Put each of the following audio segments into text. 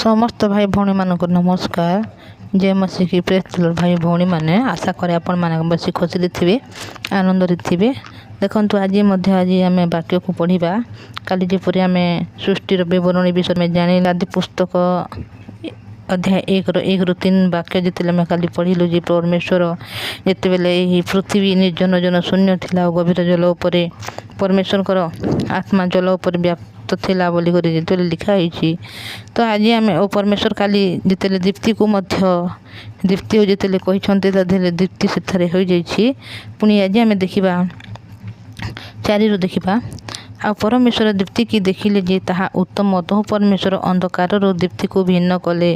समस्त भाई भौणी मानक नमस्कार। जय मसीह प्रेस भाई भौणी मैंने आशा करे आपण माने बसी खुशी थे आनंद थे। देखु आज आम वाक्य को पढ़ा काली जपरी आम सृष्टिर विवरणी विषय में जानी आदि पुस्तक अध्याय 1-3 वाक्य जिते काली पढ़लु जे परमेश्वर जिते बेले पृथ्वी निर्जन जन शून्य थिला गभीर जल उपर परमेश्वर आत्मा जल उपर व्याप्त थिला बोली जिते लिखाई। तो आज आम परमेश्वर काली जिते दीप्ति को दीप्ति जिते कहते दीप्ति से हो जाइए। पुणी आज आम देखा 4 देखा आ परमेश्वर दीप्ति की देखिले जे ताहा उत्तम तो परमेश्वर अंधकार दीप्ति को भिन्न कले।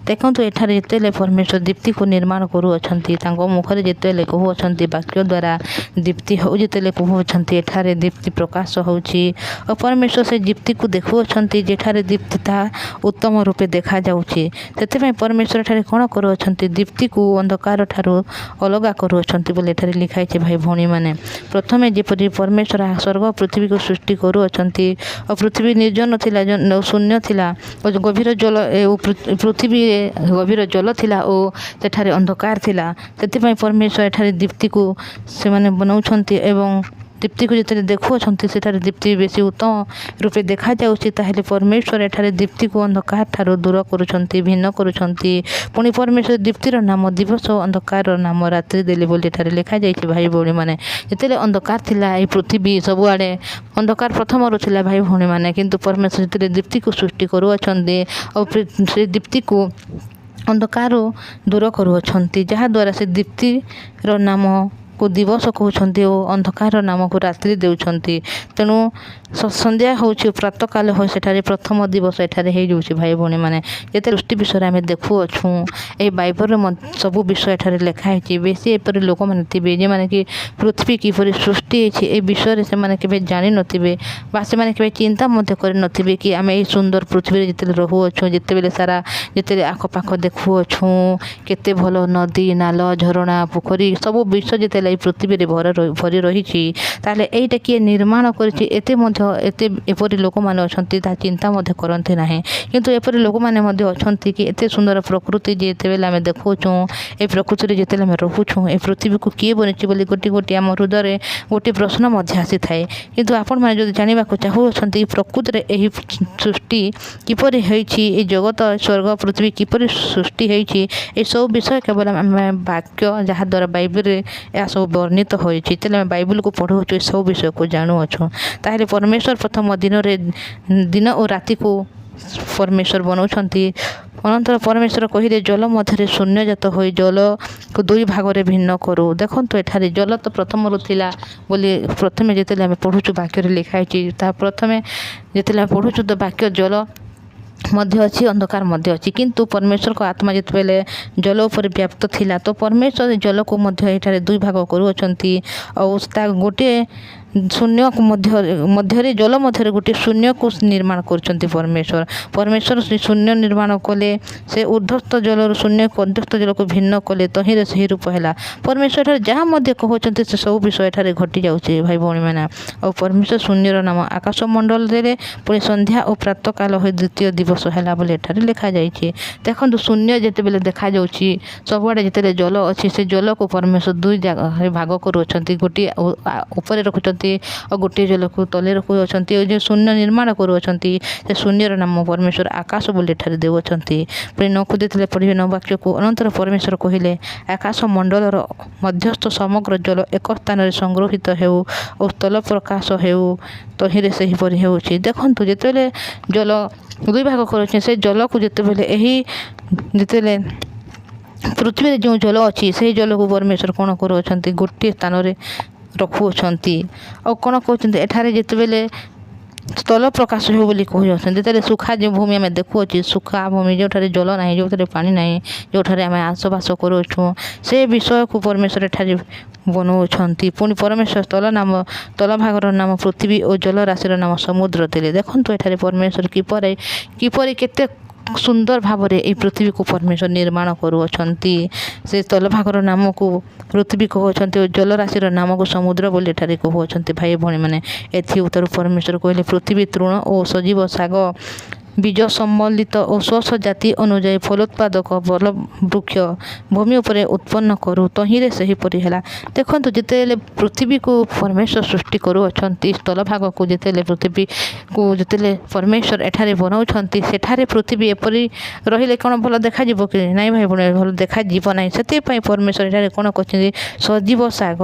देखो एठार जिते परमेश्वर दीप्ति को निर्माण करुँच मुखर जिते कहते वाक्य द्वारा दीप्ति हो जिते कहते एठार दीप्ति प्रकाश होची और परमेश्वर से दीप्ति को देखुंट जेठार दीप्ति ता उत्तम रूपे देखा जाउची। से परमेश्वर एठार कौन करुँच दीप्ति को अंधकार ठारू अलग करुँच बोले एठार लिखाई भाई भौणी मैंने। प्रथमे जेपरी परमेश्वर स्वर्ग पृथ्वी को सृष्टि करुँच और पृथ्वी निर्जन थिला शून्य थिला और गभीर जल पृथ्वी गभीर जल थिला और सेठारे अंधकार थिला। से परमेश्वर एठारे दीप्ति को से माने बनाउछंती एवं दीप्ति को जिते देखुंट सेठारे दीप्ति बेसी उत्तम रूपे देखा जाउछि। ताहेले परमेश्वर एठारे दीप्ति को अंधकार ठारू दूर करुछंती भिन्न करुछंती। पुणी परमेश्वर दीप्तिर नाम दिवस और अंधकार नाम रात्रि देले बोली एठारे लिखा जाइछि भाई भौणी माने। जिते अंधकार थिला ए पृथ्वी सबुआड़े अंधकार प्रथम थिला भाई भौणी माने, किंतु परमेश्वर जिते दीप्ति को सृष्टि करुछंती और से दीप्ति को अंधकार दूर करुछंती जहाद्वारा से दीप्तिर नाम को दिवस कहते और अंधकार नाम को रात्रि देउछंती। तेणु संध्या हूँ प्रातः काल हो सेठारे प्रथम दिवस एठारे हो जाउछि भाई भौणी माने। जिते सृष्टि विषय आम देखुअछु ए बाइबल सब विषय एठारे लिखाई। बेसी एपरि लोक मैंने थे जे माने कि पृथ्वी किपरि सृष्टि होछि ए विषय से माने केबे जानि नथिबे बा से माने केबे चिंता मध्य कर नथिबे कि आम ए सुंदर पृथ्वी जिते रहुअछु जिते बेले सारा जिते आखपाख देखुअछु केते भल नदी नाल झरणा पोखरी सब विषय जिते पृथ्वी रे भरी रही ताले एटा किए निर्माण करिछि एते एपरि लोक माने अछंती ता चिंता मध्य करते ना। किंतु एपरि लोक माने मध्य अछंती कि एते सुंदर प्रकृति जेते बेले आमे देखुछु ए प्रकृति रे जेते आमे रहुछु ए पृथ्वी को किए बनिछि बोली गोटी गोटी आम हृदय गोटे प्रश्न मध्य आसी थाए। किंतु आपण माने जदि जानिबा को चाहुछंती प्रकृति रे एही सृष्टि किपरि होइछि ए जगत स्वर्ग पृथ्वी किपरि सृष्टि होइछि ए सब विषय केवल आमे वाक्य जहा द्वारा बाइबल रे या सब वर्णित होइछि तेले बाइबल को पढुछु सब विषय को जानुअछु। ताहेले परमेश्वर प्रथम दिन और राति को परमेश्वर बनाउछंती। अनंतर परमेश्वर कहिले जल मध्य शून्यजात हो जल को 2 भाग में भिन्न करू। देखो एठारे जल तो प्रथम थिला बोली प्रथमे जिते आम पढ़ुछु वाक्य लिखाई प्रथमे जिते पढ़ुछु तो वाक्य जल मध्य अच्छी अंधकार मध्य अच्छी किंतु परमेश्वर को आत्मा जिते बेले जल उपर व्याप्त थिला तो परमेश्वर जल को मध्य एठारे 2 भाग करुअछंती और गोटे शून्य मध्य जल मध्य गोटे शून्य को निर्माण करछंती। परमेश्वर से शून्य निर्माण कले से ऊर्ध्वस्त जल शून्य को अध्यस्त जल को भिन्न कले तहिरे सही रूप है। परमेश्वर जहाँ मध्य कहते से सब विषय एठारे घटी जाउछि भाई भौणी माने। और परमेश्वर शून्यर नाम आकाश मंडल रे पुणी संध्या और प्रातः काल हो द्वितीय दिवस है बोले एठारे लिखा जाइछि। देखो शून्य जिते बेले देखा जाउछि सबुआड़े जिते जल अच्छी से जल को परमेश्वर 2 जगह भाग करुछंती गोटे ऊपर रखुछंती और गोटे जल को तले रखुंट जो शून्य निर्माण करुँच से शून्यर नाम परमेश्वर आकाश बोली ठारे देउछंती। पुणी न खुदे पढ़े 9 वाक्य को अनंतर परमेश्वर कहिले आकाश मंडल मध्यस्थ समग्र जल एक स्थान संग्रहित हो और तल प्रकाश हो तहिरे सही परि होछि। देखंतु जेतेले जल 2 भाग करुँच से जल को जेते बेले एही जेतेले पृथ्वी जो जल अच्छी से जल को परमेश्वर कौन करुँच गोटे स्थान रे रखुअछंती और कौन कहते एठारे जिते बेले स्थल प्रकाश हो बोली कहते जिते सुखा जो भूमि आम देखुच्छे सुखा भूमि जो जल ना जो पानी ना जो आम आसबास करुँ से विषय को परमेश्वर एठारे बनाउछंती। पुणी परमेश्वर तल भागर नाम पृथ्वी और जल राशि नाम समुद्र थे। देखो एठारे परमेश्वर किपरि केते सुंदर भाव में ये पृथ्वी को परमेश्वर निर्माण करुँचंती। से तल भागर नाम को पृथ्वी कहते और जलराशि नाम को समुद्र बोली एठारे कहते भाई भौणी मैंने। एथि उत्तर परमेश्वर कहले पृथ्वी तृण और सजीव शाग বীজ সম্বলিত ও স্বস্ব জাতি অনুযায়ী ফলোৎপাদক বল বৃক্ষ ভୂମି ଉପରେ ଉତ୍ପନ୍ନ କରୁ ତହିଁରେ ସେହିପରି ହେଲା। ଦେଖନ୍ତୁ ଯେତେବେଳେ ପୃଥିବୀକୁ ପରମେଶ୍ୱର ସୃଷ୍ଟି କରୁଅଛନ୍ତି, ସ୍ଥଳଭାଗକୁ ଯେତେବେଳେ ପୃଥିବୀକୁ ଯେତେବେଳେ ପରମେଶ୍ୱର ଏଠାରେ ବନାଉଛନ୍ତି, ସେଠାରେ ପୃଥିବୀ ଏପରି ରହିଲେ କ'ଣ ଭଲ ଦେଖାଯିବ କି? ନାଇଁ ଭାଇ ଭଉଣୀ, ଭଲ ଦେଖାଯିବ ନାହିଁ। ସେଥିପାଇଁ ପରମେଶ୍ୱର ଏଠାରେ କ'ଣ କରିଛନ୍ତି? ସଜୀବ ଶାଗ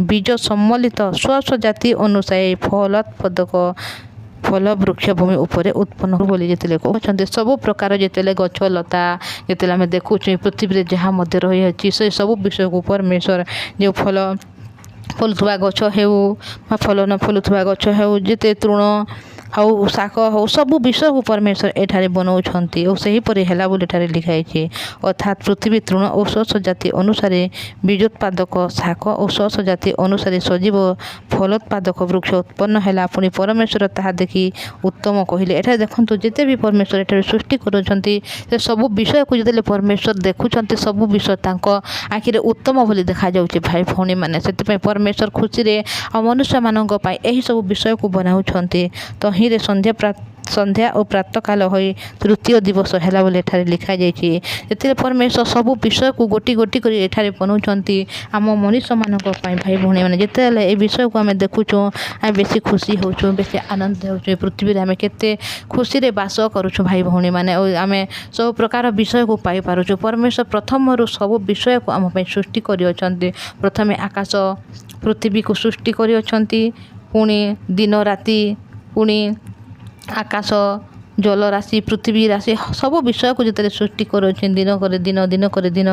ବୀଜ ସମ୍ବଲିତ ସ୍ୱସ୍ବ ଜାତି ଅନୁସାରେ ଫଲୋତ୍ପାଦକ ଫଳ ବୃକ୍ଷ ଭୂମି ଉପରେ ଉତ୍ପନ୍ନ ବୋଲି ଯେତେବେଳେ କହୁଛନ୍ତି, ସବୁ ପ୍ରକାର ଯେତେବେଳେ ଗଛ ଲତା ଯେତେବେଳେ ଆମେ ଦେଖୁଛୁ ପୃଥିବୀରେ ଯାହା ମଧ୍ୟ ରହିଅଛି, ସେ ସବୁ ବିଷୟକୁ ପରମେଶ୍ୱର ଯେଉଁ ଫଳୁଥିବା ଗଛ ହେଉ ବା ଫଳ ନ ଫଳୁଥିବା ଗଛ ହେଉ, ଯେତେ ତୃଣ ଆଉ ଶାଗ ହେଉ, ସବୁ ବିଷୟକୁ ପରମେଶ୍ୱର ଏଠାରେ ବନାଉଛନ୍ତି ଓ ସେହିପରି ହେଲା ବୋଲି ଏଠାରେ ଲେଖା ହେଇଛି। ଅର୍ଥାତ୍ ପୃଥିବୀ ତୃଣ ଓ ସ୍ୱସ୍ବ ଜାତି ଅନୁସାରେ ବୀଜୋତ୍ପାଦକ ଶାଗ ଓ ସ୍ୱସ୍ବ ଜାତି ଅନୁସାରେ ସଜୀବ ଫଲୋତ୍ପାଦକ ବୃକ୍ଷ ଉତ୍ପନ୍ନ ହେଲା। ପୁଣି ପରମେଶ୍ୱର ତାହା ଦେଖି ଉତ୍ତମ କହିଲେ। ଏଠାରେ ଦେଖନ୍ତୁ, ଯେତେ ବି ପରମେଶ୍ୱର ଏଠାରେ ସୃଷ୍ଟି କରୁଛନ୍ତି, ସେ ସବୁ ବିଷୟକୁ ଯେତେବେଳେ ପରମେଶ୍ୱର ଦେଖୁଛନ୍ତି, ସବୁ ବିଷୟ ତାଙ୍କ ଆଖିରେ ଉତ୍ତମ ବୋଲି ଦେଖାଯାଉଛି ଭାଇ ଭଉଣୀମାନେ। ସେଥିପାଇଁ ପରମେଶ୍ୱର ଖୁସିରେ ଆଉ ମନୁଷ୍ୟମାନଙ୍କ ପାଇଁ ଏହିସବୁ ବିଷୟକୁ ବନାଉଛନ୍ତି। ତହିଁରେ ସନ୍ଧ୍ୟା ଓ ପ୍ରାତଃକାଳ ହୋଇ ତୃତୀୟ ଦିବସ ହେଲା ବୋଲି ଏଠାରେ ଲେଖାଯାଇଛି। ସେଥିରେ ପରମେଶ୍ୱର ସବୁ ବିଷୟକୁ ଗୋଟି ଗୋଟି କରି ଏଠାରେ ବନାଉଛନ୍ତି ଆମ ମଣିଷମାନଙ୍କ ପାଇଁ ଭାଇ ଭଉଣୀମାନେ। ଯେତେବେଳେ ଏ ବିଷୟକୁ ଆମେ ଦେଖୁଛୁ, ଆମେ ବେଶୀ ଖୁସି ହେଉଛୁ, ବେଶୀ ଆନନ୍ଦ ହେଉଛୁ। ଏ ପୃଥିବୀରେ ଆମେ କେତେ ଖୁସିରେ ବାସ କରୁଛୁ ଭାଇ ଭଉଣୀମାନେ, ଓ ଆମେ ସବୁ ପ୍ରକାର ବିଷୟକୁ ପାଇପାରୁଛୁ। ପରମେଶ୍ୱର ପ୍ରଥମରୁ ସବୁ ବିଷୟକୁ ଆମ ପାଇଁ ସୃଷ୍ଟି କରିଅଛନ୍ତି। ପ୍ରଥମେ ଆକାଶ ପୃଥିବୀକୁ ସୃଷ୍ଟି କରିଅଛନ୍ତି, ପୁଣି ଦିନ ରାତି, ପୁଣି ଆକାଶ ଜଳରାଶି ପୃଥିବୀ ରାଶି ସବୁ ବିଷୟକୁ ଯେତେବେଳେ ସୃଷ୍ଟି କରୁଅଛନ୍ତି, ଦିନ ପରେ ଦିନ, ଦିନ ପରେ ଦିନ,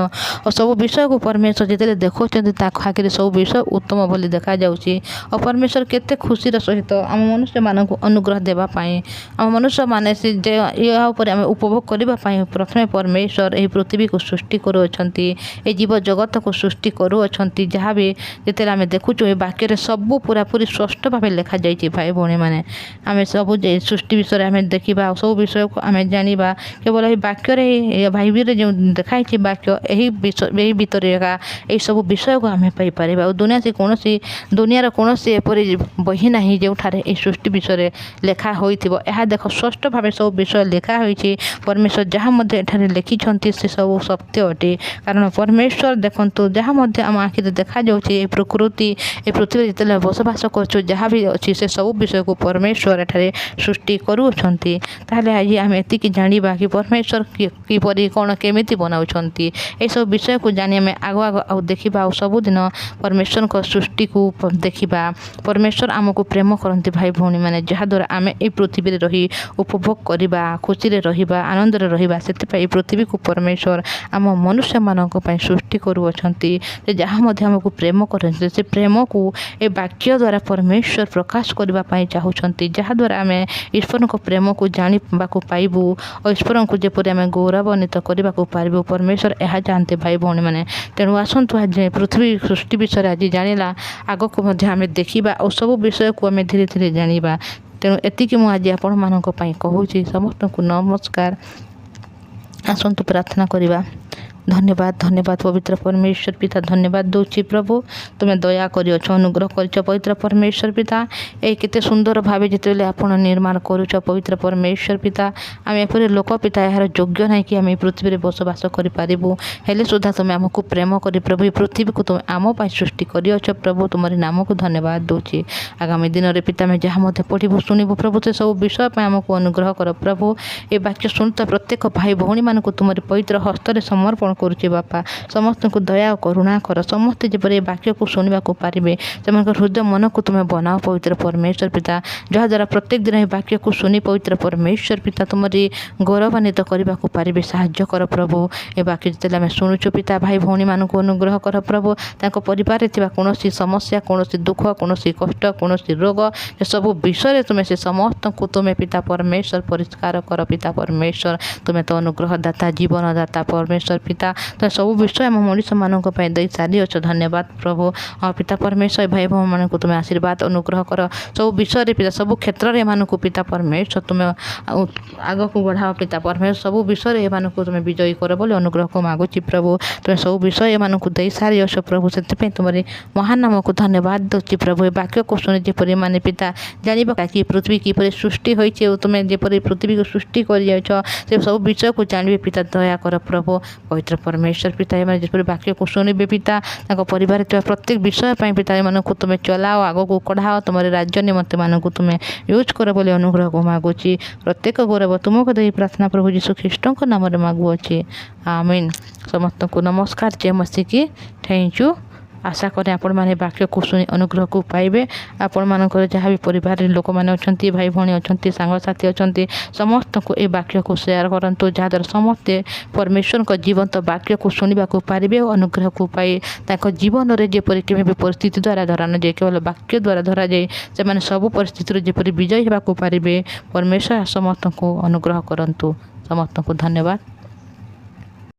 ଓ ସବୁ ବିଷୟକୁ ପରମେଶ୍ୱର ଯେତେବେଳେ ଦେଖାଉଛନ୍ତି, ତାଙ୍କ ଆଖିରେ ସବୁ ବିଷୟ ଉତ୍ତମ ବୋଲି ଦେଖାଯାଉଛି। ଓ ପରମେଶ୍ୱର କେତେ ଖୁସିର ସହିତ ଆମ ମନୁଷ୍ୟମାନଙ୍କୁ ଅନୁଗ୍ରହ ଦେବା ପାଇଁ, ଆମ ମନୁଷ୍ୟମାନେ ସେ ଯେ ଏହା ଉପରେ ଆମେ ଉପଭୋଗ କରିବା ପାଇଁ ପ୍ରଥମେ ପରମେଶ୍ୱର ଏହି ପୃଥିବୀକୁ ସୃଷ୍ଟି କରୁଅଛନ୍ତି, ଏ ଜୀବ ଜଗତକୁ ସୃଷ୍ଟି କରୁଅଛନ୍ତି। ଯାହା ବି ଯେତେବେଳେ ଆମେ ଦେଖୁଛୁ, ଏ ବାକ୍ୟରେ ସବୁ ପୁରାପୁରି ସ୍ପଷ୍ଟ ଭାବେ ଲେଖାଯାଇଛି ଭାଇ ଭଉଣୀମାନେ। ଆମେ ସବୁ ଯେ ସୃଷ୍ଟି ବିଷୟରେ ଆମେ ଦେଖିବା, ସବୁ ବିଷୟକୁ ଆମେ ଜାଣିବା କେବଳ ଏହି ବାକ୍ୟରେ, ବାଇବେଲରେ ଯେଉଁ ଦେଖାଇଛି ବାକ୍ୟ, ଏହି ଭିତରେ ଏକା ଏହିସବୁ ବିଷୟକୁ ଆମେ ପାଇପାରିବା। ଆଉ ଦୁନିଆର କୌଣସି ଏପରି ବହି ନାହିଁ ଯେଉଁଠାରେ ଏହି ସୃଷ୍ଟି ବିଷୟରେ ଲେଖା ହୋଇଥିବ। ଏହା ଦେଖ, ସ୍ପଷ୍ଟ ଭାବେ ସବୁ ବିଷୟ ଲେଖା ହୋଇଛି। ପରମେଶ୍ୱର ଯାହା ମଧ୍ୟ ଏଠାରେ ଲେଖିଛନ୍ତି, ସେ ସବୁ ସତ୍ୟ ଅଟେ। କାରଣ ପରମେଶ୍ୱର ଦେଖନ୍ତୁ, ଯାହା ମଧ୍ୟ ଆମ ଆଖିରେ ଦେଖାଯାଉଛି, ଏ ପ୍ରକୃତି, ଏ ପୃଥିବୀରେ ଯେତେବେଳେ ବସବାସ କରୁଛୁ, ଯାହା ବି ଅଛି, ସେ ସବୁ ବିଷୟକୁ ପରମେଶ୍ୱର ଏଠାରେ ସୃଷ୍ଟି କରୁଅଛନ୍ତି। ତାହେଲେ ଆଜି ଆମେ ଏତିକି ଜାଣିବା କି ପରମେଶ୍ୱର କିପରି କ'ଣ କେମିତି ବନାଉଛନ୍ତି। ଏସବୁ ବିଷୟକୁ ଜାଣି ଆମେ ଆଗ ଆଉ ଦେଖିବା, ଆଉ ସବୁଦିନ ପରମେଶ୍ୱରଙ୍କ ସୃଷ୍ଟିକୁ ଦେଖିବା। ପରମେଶ୍ୱର ଆମକୁ ପ୍ରେମ କରନ୍ତି ଭାଇ ଭଉଣୀମାନେ, ଯାହାଦ୍ୱାରା ଆମେ ଏହି ପୃଥିବୀରେ ରହି ଉପଭୋଗ କରିବା, ଖୁସିରେ ରହିବା, ଆନନ୍ଦରେ ରହିବା। ସେଥିପାଇଁ ଏହି ପୃଥିବୀକୁ ପରମେଶ୍ୱର ଆମ ମନୁଷ୍ୟମାନଙ୍କ ପାଇଁ ସୃଷ୍ଟି କରୁଅଛନ୍ତି। ସେ ଯାହା ମଧ୍ୟ ଆମକୁ ପ୍ରେମ କରନ୍ତି, ସେ ପ୍ରେମକୁ ଏ ବାକ୍ୟ ଦ୍ୱାରା ପରମେଶ୍ୱର ପ୍ରକାଶ କରିବା ପାଇଁ ଚାହୁଁଛନ୍ତି, ଯାହାଦ୍ୱାରା ଆମେ ଈଶ୍ୱରଙ୍କ ପ୍ରେମକୁ ଜାଣିବାକୁ ପାଇବୁ ଓ ଈଶ୍ୱରଙ୍କୁ ଯେପରି ଆମେ ଗୌରବାନ୍ୱିତ କରିବାକୁ ପାରିବୁ। ପରମେଶ୍ୱର ଏହା ଚାହାନ୍ତି ଭାଇ ଭଉଣୀମାନେ। ତେଣୁ ଆସନ୍ତୁ, ଆଜି ପୃଥିବୀ ସୃଷ୍ଟି ବିଷୟରେ ଆଜି ଜାଣିଲା, ଆଗକୁ ମଧ୍ୟ ଆମେ ଦେଖିବା ଓ ସବୁ ବିଷୟକୁ ଆମେ ଧୀରେ ଧୀରେ ଜାଣିବା। ତେଣୁ ଏତିକି ମୁଁ ଆଜି ଆପଣମାନଙ୍କ ପାଇଁ କହୁଛି। ସମସ୍ତଙ୍କୁ ନମସ୍କାର। ଆସନ୍ତୁ ପ୍ରାର୍ଥନା କରିବା। ଧନ୍ୟବାଦ, ଧନ୍ୟବାଦ ପବିତ୍ର ପରମେଶ୍ୱର ପିତା, ଧନ୍ୟବାଦ ଦେଉଛି ପ୍ରଭୁ। ତୁମେ ଦୟା କରିଅଛ, ଅନୁଗ୍ରହ କରିଛ ପବିତ୍ର ପରମେଶ୍ୱର ପିତା। ଏହି କେତେ ସୁନ୍ଦର ଭାବେ ଯେତେବେଳେ ଆପଣ ନିର୍ମାଣ କରୁଛ ପବିତ୍ର ପରମେଶ୍ୱର ପିତା, ଆମେ ଏପରି ଲୋକ ପିତା ଏହାର ଯୋଗ୍ୟ ନାହିଁ କି ଆମେ ଏହି ପୃଥିବୀରେ ବସବାସ କରିପାରିବୁ। ହେଲେ ସୁଦ୍ଧା ତୁମେ ଆମକୁ ପ୍ରେମ କରି ପ୍ରଭୁ ଏହି ପୃଥିବୀକୁ ତୁମେ ଆମ ପାଇଁ ସୃଷ୍ଟି କରିଅଛ ପ୍ରଭୁ। ତୁମରି ନାମକୁ ଧନ୍ୟବାଦ ଦେଉଛି। ଆଗାମୀ ଦିନରେ ପିତା ଆମେ ଯାହା ମଧ୍ୟ ପଢ଼ିବୁ ଶୁଣିବୁ ପ୍ରଭୁ, ସେ ସବୁ ବିଷୟ ପାଇଁ ଆମକୁ ଅନୁଗ୍ରହ କର ପ୍ରଭୁ। ଏ ବାକ୍ୟ ଶୁଣୁଥିବା ପ୍ରତ୍ୟେକ ଭାଇ ଭଉଣୀମାନଙ୍କୁ ତୁମରି ପବିତ୍ର ହସ୍ତରେ ସମର୍ପଣ କରୁଛି ବାପା। ସମସ୍ତଙ୍କୁ ଦୟା ଓ କରୁଣା କର। ସମସ୍ତେ ଯେପରି ଏ ବାକ୍ୟକୁ ଶୁଣିବାକୁ ପାରିବେ, ସେମାନଙ୍କ ହୃଦୟ ମନକୁ ତୁମେ ବନାଅ ପବିତ୍ର ପରମେଶ୍ୱର ପିତା। ଯାହାଦ୍ୱାରା ପ୍ରତ୍ୟେକ ଦିନ ଏ ବାକ୍ୟକୁ ଶୁଣି ପବିତ୍ର ପରମେଶ୍ୱର ପିତା ତୁମରି ଗୌରବାନ୍ୱିତ କରିବାକୁ ପାରିବେ। ସାହାଯ୍ୟ କର ପ୍ରଭୁ। ଏ ବାକ୍ୟ ଯେତେବେଳେ ଆମେ ଶୁଣୁଛୁ ପିତା, ଭାଇ ଭଉଣୀମାନଙ୍କୁ ଅନୁଗ୍ରହ କର ପ୍ରଭୁ। ତାଙ୍କ ପରିବାରରେ ଥିବା କୌଣସି ସମସ୍ୟା, କୌଣସି ଦୁଃଖ, କୌଣସି କଷ୍ଟ, କୌଣସି ରୋଗ, ସେସବୁ ବିଷୟରେ ତୁମେ ସେ ସମସ୍ତଙ୍କୁ ତୁମେ ପିତା ପରମେଶ୍ୱର ପରିଷ୍କାର କର ପିତା ପରମେଶ୍ୱର। ତୁମେ ତ ଅନୁଗ୍ରହ ଦାତା, ଜୀବନ ଦାତା ପରମେଶ୍ୱର ପିତା। पिता तो सब विषय आम मनीष मान दे सारी अच्छे धन्यवाद प्रभु। हाँ पिता परमेश्वर भाई भौणी मान तुम आशीर्वाद अनुग्रह कर सब विषय पिता सब क्षेत्र में एम पिता परमेश्वर तुम आग को बढ़ाओ पिता परमेश्वर सब विषय एम तुम विजयी कर बोली अनुग्रह को मागुची प्रभु। तुम सब विषय एम दे सारी अच्छे प्रभु से तुम्हारे महान नाम को धन्यवाद दूची प्रभु। ए वाक्य को शुणी जपरी माने पिता जाना कि पृथ्वी किपर सृष्टि होती तुम्हें जपरी पृथ्वी को सृष्टि कर सब विषय को जानवे पिता दया कर प्रभु पवित्र परमेश्वर पिता एम जपरी वाक्य को शुणे पिता परिवार प्रत्येक विषय पिता एम तुम चलाओ आग को कढ़ाओ तुम्हारे राज्य निमंते मान तुम्हें यूज कर बोली अनुग्रह को मागुची प्रत्येक गौरव तुमको दे प्रार्थना प्रभु यीशु ख्रीष्टों नाम मागुअछि आमीन। समस्त को नमस्कार जय मसीह की थैंक यू। आशा करें आपण मैंने वाक्य को शुणी अनुग्रह को पाइबे। आपण मानकर जहाँ भी परिवार लोक मैंने अच्छा भाई भौणी अच्छा सांगसाथी अच्छा समस्त को ये वाक्य को शेयर करूँ जहाँद्वारा समस्ते परमेश्वर का जीवंत वाक्य को शुणा को पारे और अनुग्रह को पाई जीवन में जपरी केमी भी परिस्थिति द्वारा धरा न जाए केवल वाक्य द्वारा धरा जाए से सब परिस्थिति जपरी विजयी होगा पारे। परमेश्वर समस्त को अनुग्रह करंतु। समस्त को धन्यवाद।